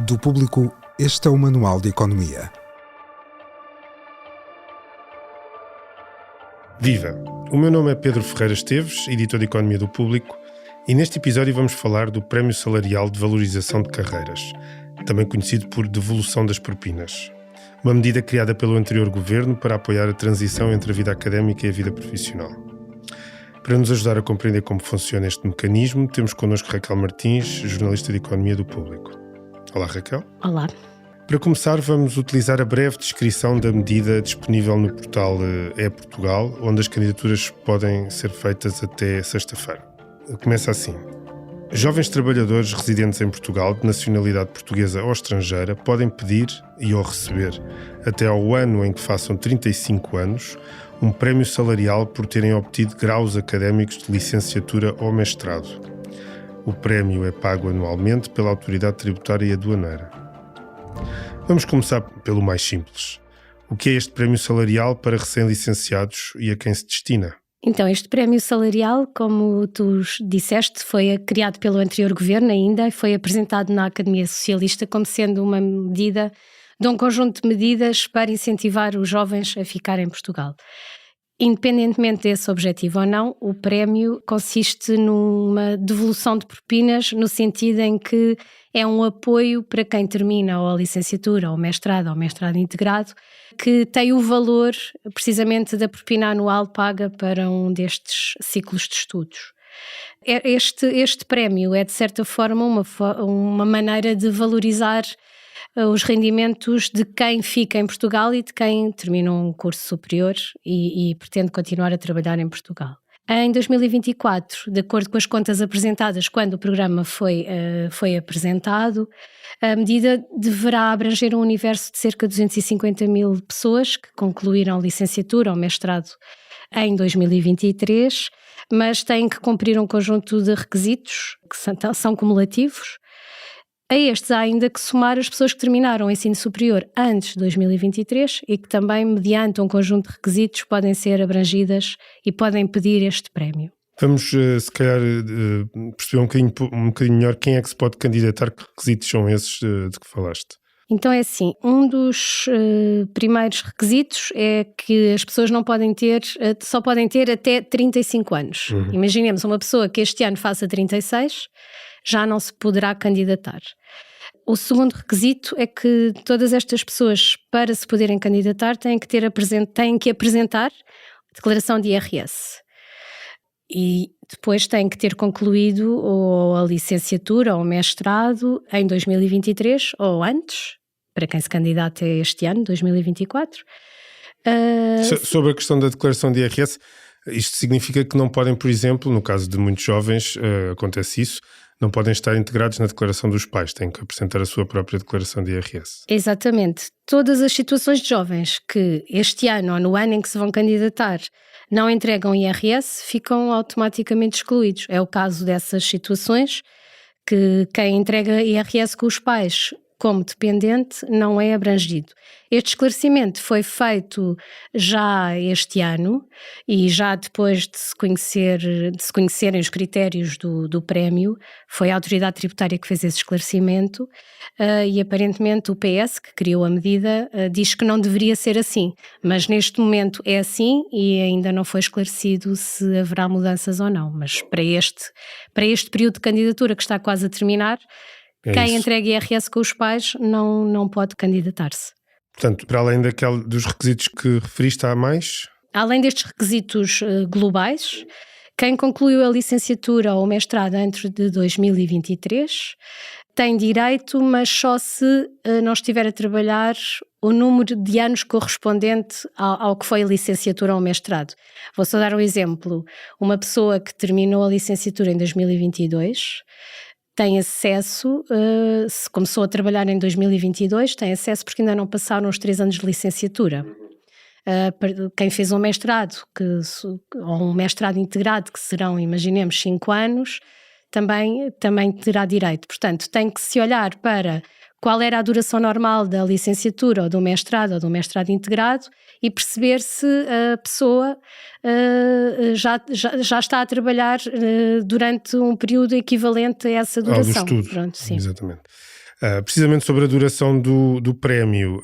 Do Público, este é o Manual de Economia. Viva! O meu nome é Pedro Ferreira Esteves, editor de Economia do Público, e neste episódio vamos falar do Prémio Salarial de Valorização de Carreiras, também conhecido por Devolução das Propinas. Uma medida criada pelo anterior governo para apoiar a transição entre a vida académica e a vida profissional. Para nos ajudar a compreender como funciona este mecanismo, temos connosco Raquel Martins, jornalista de Economia do Público. Olá, Raquel. Olá. Para começar, vamos utilizar a breve descrição da medida disponível no portal e-Portugal, onde as candidaturas podem ser feitas até sexta-feira. Começa assim. Jovens trabalhadores residentes em Portugal, de nacionalidade portuguesa ou estrangeira, podem pedir e ou receber, até ao ano em que façam 35 anos, um prémio salarial por terem obtido graus académicos de licenciatura ou mestrado. O prémio é pago anualmente pela Autoridade Tributária e Aduaneira. Vamos começar pelo mais simples. O que é este prémio salarial para recém-licenciados e a quem se destina? Então, este prémio salarial, como tu disseste, foi criado pelo anterior governo ainda e foi apresentado na Academia Socialista como sendo uma medida de um conjunto de medidas para incentivar os jovens a ficar em Portugal. Independentemente desse objetivo ou não, o prémio consiste numa devolução de propinas no sentido em que é um apoio para quem termina ou a licenciatura ou o mestrado integrado, que tem o valor precisamente da propina anual paga para um destes ciclos de estudos. Este prémio é de certa forma uma maneira de valorizar os rendimentos de quem fica em Portugal e de quem termina um curso superior e pretende continuar a trabalhar em Portugal. Em 2024, de acordo com as contas apresentadas quando o programa foi apresentado, a medida deverá abranger um universo de cerca de 250 mil pessoas que concluíram licenciatura ou mestrado em 2023, mas têm que cumprir um conjunto de requisitos que são cumulativos. A estes há ainda que somar as pessoas que terminaram o ensino superior antes de 2023 e que também, mediante um conjunto de requisitos, podem ser abrangidas e podem pedir este prémio. Vamos, se calhar, perceber um bocadinho melhor quem é que se pode candidatar, que requisitos são esses de que falaste. Então é assim, um dos primeiros requisitos é que as pessoas só podem ter até 35 anos. Uhum. Imaginemos uma pessoa que este ano faça 36, já não se poderá candidatar. O segundo requisito é que todas estas pessoas, para se poderem candidatar, têm que apresentar declaração de IRS. E depois têm que ter concluído ou a licenciatura ou o mestrado em 2023 ou antes, para quem se candidata este ano, 2024. Sobre a questão da declaração de IRS, isto significa que não podem, por exemplo, no caso de muitos jovens, acontece isso, não podem estar integrados na declaração dos pais, têm que apresentar a sua própria declaração de IRS. Exatamente. Todas as situações de jovens que este ano ou no ano em que se vão candidatar não entregam IRS ficam automaticamente excluídos. É o caso dessas situações que quem entrega IRS com os pais como dependente não é abrangido. Este esclarecimento foi feito já este ano e já depois de se conhecerem os critérios do prémio, foi a Autoridade Tributária que fez esse esclarecimento e aparentemente o PS, que criou a medida, diz que não deveria ser assim, mas neste momento é assim e ainda não foi esclarecido se haverá mudanças ou não, mas para este período de candidatura que está quase a terminar, quem entrega IRS com os pais não pode candidatar-se. Portanto, para além dos requisitos que referiste, há mais? Além destes requisitos globais, quem concluiu a licenciatura ou o mestrado antes de 2023 tem direito, mas só se não estiver a trabalhar o número de anos correspondente ao que foi a licenciatura ou o mestrado. Vou só dar um exemplo. Uma pessoa que terminou a licenciatura em 2022 tem acesso, se começou a trabalhar em 2022, tem acesso porque ainda não passaram os 3 anos de licenciatura. Quem fez um mestrado, ou um mestrado integrado, que serão, imaginemos, 5 anos, também terá direito. Portanto, tem que se olhar para qual era a duração normal da licenciatura ou do mestrado integrado e perceber se a pessoa já está a trabalhar durante um período equivalente a essa duração. Do estudo. Pronto, sim. Exatamente. Precisamente sobre a duração do prémio,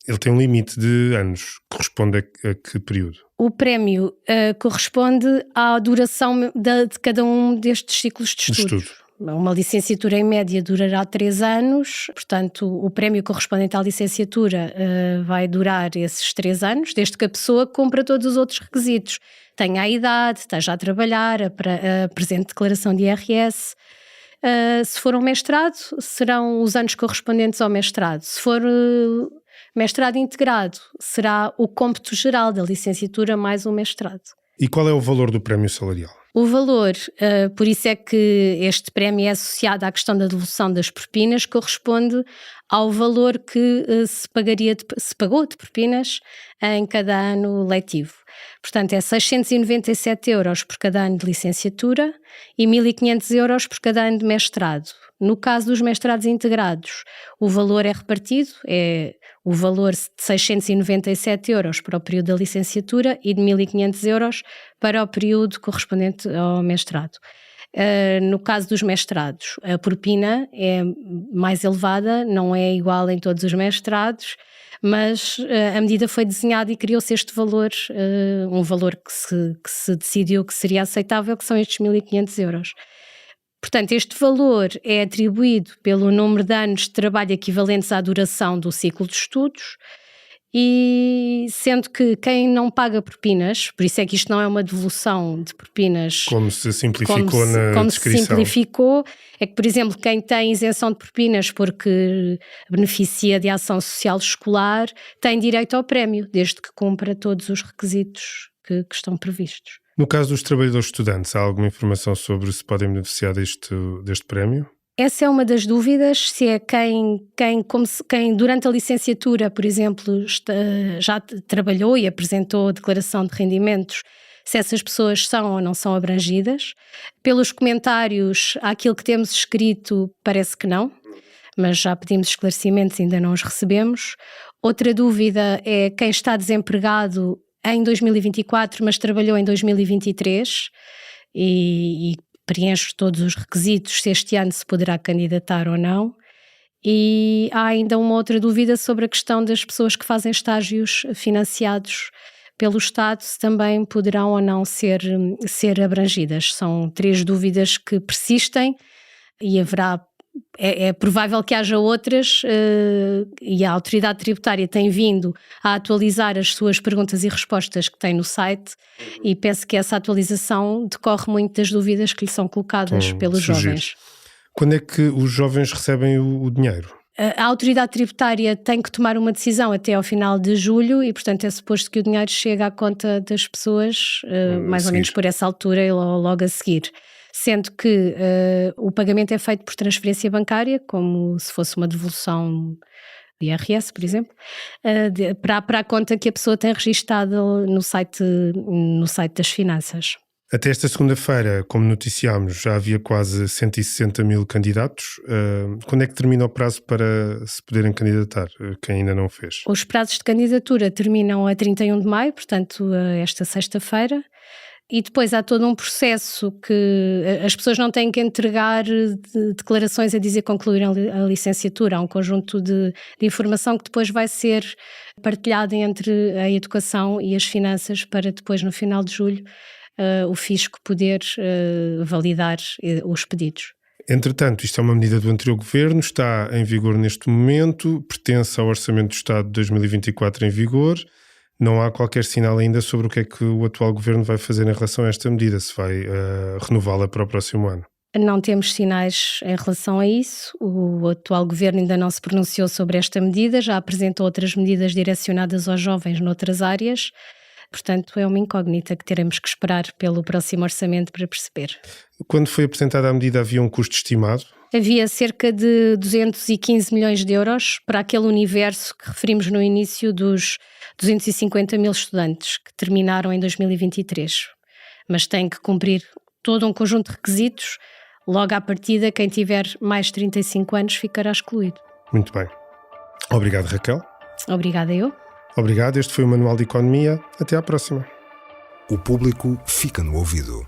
ele tem um limite de anos. Corresponde a que período? O prémio corresponde à duração de cada um destes ciclos de estudos. Uma licenciatura em média durará 3 anos, portanto o prémio correspondente à licenciatura vai durar esses 3 anos, desde que a pessoa cumpra todos os outros requisitos. Tenha a idade, esteja a trabalhar, apresente declaração de IRS. Se for um mestrado, serão os anos correspondentes ao mestrado. Se for mestrado integrado, será o cômputo geral da licenciatura mais o mestrado. E qual é o valor do prémio salarial? O valor, por isso é que este prémio é associado à questão da devolução das propinas, corresponde ao valor que se pagou de propinas em cada ano letivo. Portanto, é 697 euros por cada ano de licenciatura e 1.500 euros por cada ano de mestrado. No caso dos mestrados integrados, o valor é repartido, é o valor de 697 euros para o período da licenciatura e de 1.500 euros para o período correspondente ao mestrado. No caso dos mestrados, a propina é mais elevada, não é igual em todos os mestrados, mas a medida foi desenhada e criou-se este valor, um valor que se decidiu que seria aceitável, que são estes 1.500 euros. Portanto, este valor é atribuído pelo número de anos de trabalho equivalentes à duração do ciclo de estudos, e sendo que quem não paga propinas, por isso é que isto não é uma devolução de propinas. Como se simplificou na descrição. Se simplificou, é que, por exemplo, quem tem isenção de propinas porque beneficia de ação social escolar, tem direito ao prémio, desde que cumpra todos os requisitos que estão previstos. No caso dos trabalhadores estudantes, há alguma informação sobre se podem beneficiar deste prémio? Essa é uma das dúvidas, se é quem durante a licenciatura, por exemplo, já trabalhou e apresentou declaração de rendimentos, se essas pessoas são ou não são abrangidas. Pelos comentários, àquilo que temos escrito, parece que não, mas já pedimos esclarecimentos, ainda não os recebemos. Outra dúvida é quem está desempregado em 2024, mas trabalhou em 2023 e preenche todos os requisitos, se este ano se poderá candidatar ou não. E há ainda uma outra dúvida sobre a questão das pessoas que fazem estágios financiados pelo Estado, se também poderão ou não ser abrangidas. São 3 dúvidas que persistem e haverá. É provável que haja outras, e a autoridade tributária tem vindo a atualizar as suas perguntas e respostas que tem no site, e penso que essa atualização decorre muito das dúvidas que lhe são colocadas pelos jovens. Quando é que os jovens recebem o dinheiro? A autoridade tributária tem que tomar uma decisão até ao final de julho e, portanto, é suposto que o dinheiro chegue à conta das pessoas mais ou menos por essa altura ou logo a seguir. Sendo que o pagamento é feito por transferência bancária, como se fosse uma devolução de IRS, por exemplo, para a conta que a pessoa tem registada no site das finanças. Até esta segunda-feira, como noticiámos, já havia quase 160 mil candidatos. Quando é que termina o prazo para se poderem candidatar, quem ainda não fez? Os prazos de candidatura terminam a 31 de maio, portanto, esta sexta-feira. E depois há todo um processo que as pessoas não têm que entregar declarações a dizer que concluíram a licenciatura. Há um conjunto de informação que depois vai ser partilhado entre a educação e as finanças para depois, no final de julho, o fisco poder validar os pedidos. Entretanto, isto é uma medida do anterior governo, está em vigor neste momento, pertence ao Orçamento do Estado de 2024 em vigor. Não há qualquer sinal ainda sobre o que é que o atual governo vai fazer em relação a esta medida, se vai renová-la para o próximo ano. Não temos sinais em relação a isso. O atual governo ainda não se pronunciou sobre esta medida, já apresentou outras medidas direcionadas aos jovens noutras áreas. Portanto, é uma incógnita que teremos que esperar pelo próximo orçamento para perceber. Quando foi apresentada a medida, havia um custo estimado? Havia cerca de 215 milhões de euros para aquele universo que referimos no início dos 250 mil estudantes que terminaram em 2023. Mas tem que cumprir todo um conjunto de requisitos. Logo à partida, quem tiver mais de 35 anos ficará excluído. Muito bem. Obrigado, Raquel. Obrigada eu. Obrigado, este foi o Manual de Economia. Até à próxima. O público fica no ouvido.